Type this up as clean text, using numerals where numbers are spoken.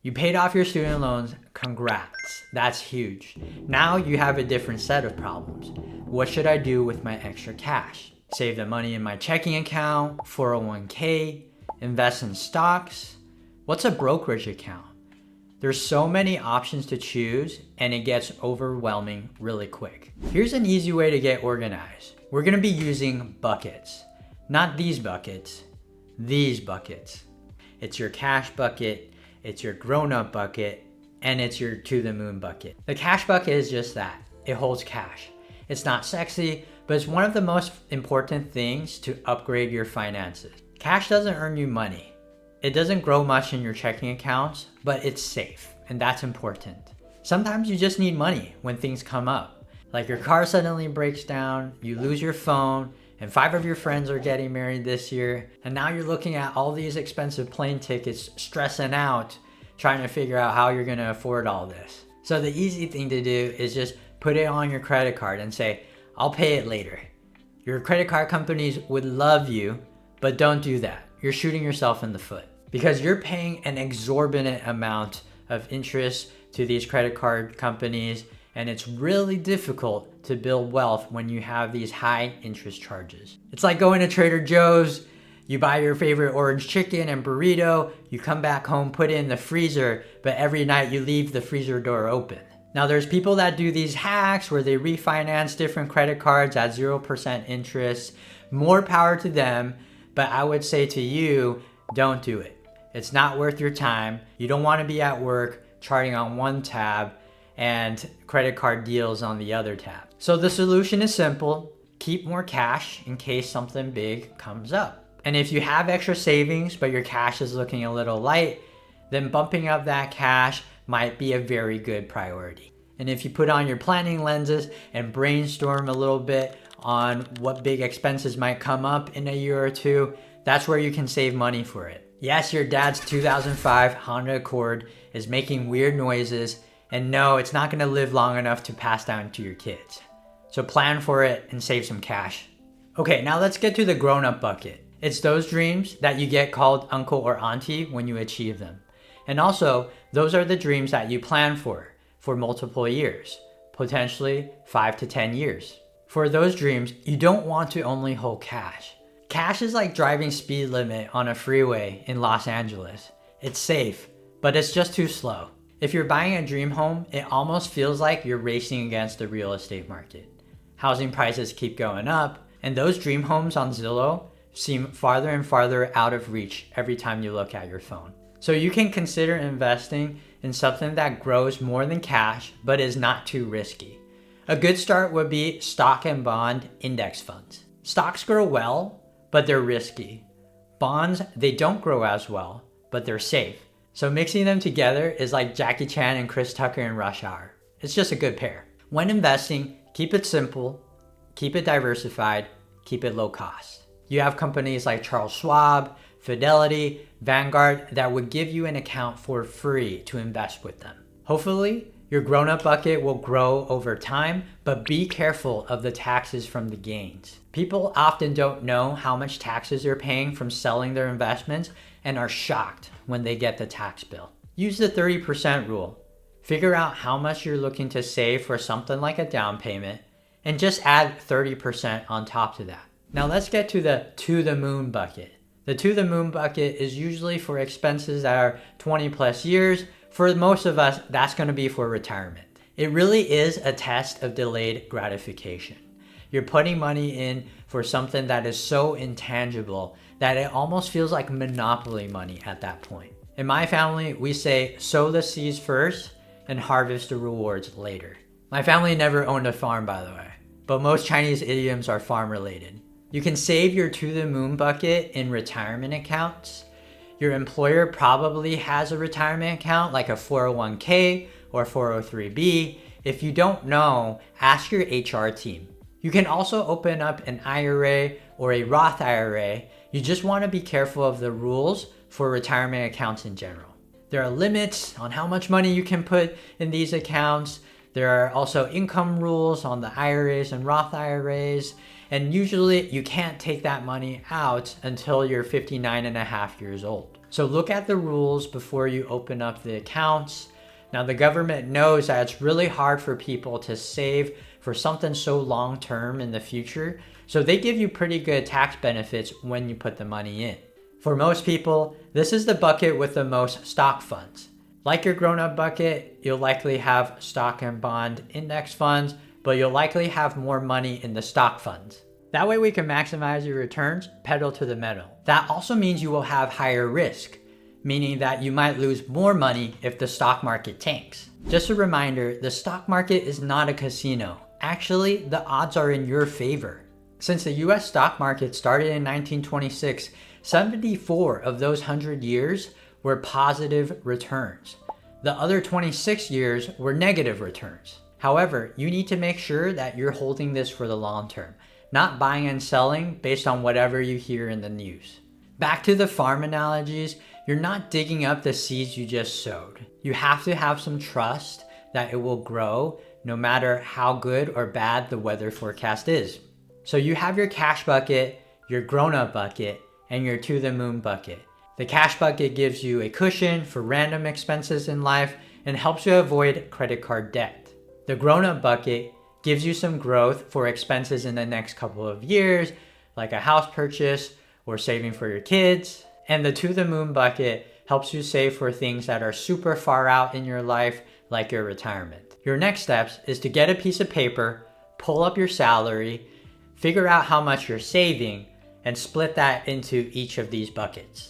You paid off your student loans, congrats. That's huge. Now you have a different set of problems. What should I do with my extra cash? Save the money in my checking account, 401k, invest in stocks? What's a brokerage account? There's so many options to choose and it gets overwhelming really quick. Here's an easy way to get organized. We're gonna be using buckets. Not these buckets, these buckets. It's your cash bucket, it's your grown-up bucket, and it's your to the moon bucket. The cash bucket is just that. It holds cash. It's not sexy, but it's one of the most important things to upgrade your finances. Cash doesn't earn you money. It doesn't grow much in your checking accounts, but it's safe, and that's important. Sometimes you just need money when things come up. Like your car suddenly breaks down, you lose your phone, and 5 of your friends are getting married this year, and now you're looking at all these expensive plane tickets, stressing out, trying to figure out how you're gonna afford all this. So the easy thing to do is just put it on your credit card and say, I'll pay it later. Your credit card companies would love you, but don't do that. You're shooting yourself in the foot because you're paying an exorbitant amount of interest to these credit card companies, and it's really difficult to build wealth when you have these high interest charges. It's like going to Trader Joe's, you buy your favorite orange chicken and burrito, you come back home, put it in the freezer, but every night you leave the freezer door open. Now there's people that do these hacks where they refinance different credit cards at 0% interest. More power to them, but I would say to you, don't do it. It's not worth your time. You don't want to be at work charting on one tab and credit card deals on the other tab. So the solution is simple. Keep more cash in case something big comes up. And if you have extra savings, but your cash is looking a little light, then bumping up that cash might be a very good priority. And if you put on your planning lenses and brainstorm a little bit on what big expenses might come up in a year or two, that's where you can save money for it. Yes, your dad's 2005 Honda Accord is making weird noises, and no, it's not gonna live long enough to pass down to your kids. So plan for it and save some cash. Okay, now let's get to the grown-up bucket. It's those dreams that you get called uncle or auntie when you achieve them. And also, those are the dreams that you plan for multiple years, potentially 5 to 10 years. For those dreams, you don't want to only hold cash. Cash is like driving speed limit on a freeway in Los Angeles. It's safe, but it's just too slow. If you're buying a dream home, it almost feels like you're racing against the real estate market. Housing prices keep going up, and those dream homes on Zillow seem farther and farther out of reach every time you look at your phone. So you can consider investing in something that grows more than cash, but is not too risky. A good start would be stock and bond index funds. Stocks grow well, but they're risky. Bonds, they don't grow as well, but they're safe. So mixing them together is like Jackie Chan and Chris Tucker in Rush Hour. It's just a good pair. When investing, keep it simple, keep it diversified, keep it low cost. You have companies like Charles Schwab, Fidelity, Vanguard that would give you an account for free to invest with them. Hopefully, your grown-up bucket will grow over time, but be careful of the taxes from the gains. People often don't know how much taxes they're paying from selling their investments and are shocked when they get the tax bill. Use the 30% rule. Figure out how much you're looking to save for something like a down payment and just add 30% on top to that. Now let's get to the moon bucket. The to the moon bucket is usually for expenses that are 20 plus years. For most of us, that's going to be for retirement. It really is a test of delayed gratification. You're putting money in for something that is so intangible that it almost feels like monopoly money at that point. In my family, we say sow the seeds first and harvest the rewards later. My family never owned a farm, by the way, but most Chinese idioms are farm related. You can save your to the moon bucket in retirement accounts. Your employer probably has a retirement account like a 401k or 403b. If you don't know, ask your HR team. You can also open up an IRA or a Roth IRA. You just want to be careful of the rules for retirement accounts in general. There are limits on how much money you can put in these accounts. There are also income rules on the IRAs and Roth IRAs. And usually you can't take that money out until you're 59 and a half years old. So look at the rules before you open up the accounts. Now the government knows that it's really hard for people to save for something so long term in the future. So they give you pretty good tax benefits when you put the money in. For most people, this is the bucket with the most stock funds. Like your grown-up bucket, you'll likely have stock and bond index funds, but you'll likely have more money in the stock funds. That way we can maximize your returns, pedal to the metal. That also means you will have higher risk, meaning that you might lose more money if the stock market tanks. Just a reminder, the stock market is not a casino. Actually, the odds are in your favor. Since the US stock market started in 1926, 74 of those 100 years were positive returns. The other 26 years were negative returns. However, you need to make sure that you're holding this for the long term, not buying and selling based on whatever you hear in the news. Back to the farm analogies, you're not digging up the seeds you just sowed. You have to have some trust that it will grow no matter how good or bad the weather forecast is. So you have your cash bucket, your grown-up bucket, and your to the moon bucket. The cash bucket gives you a cushion for random expenses in life and helps you avoid credit card debt. The grown-up bucket gives you some growth for expenses in the next couple of years, like a house purchase or saving for your kids. And the to the moon bucket helps you save for things that are super far out in your life, like your retirement. Your next steps is to get a piece of paper, pull up your salary, figure out how much you're saving, and split that into each of these buckets.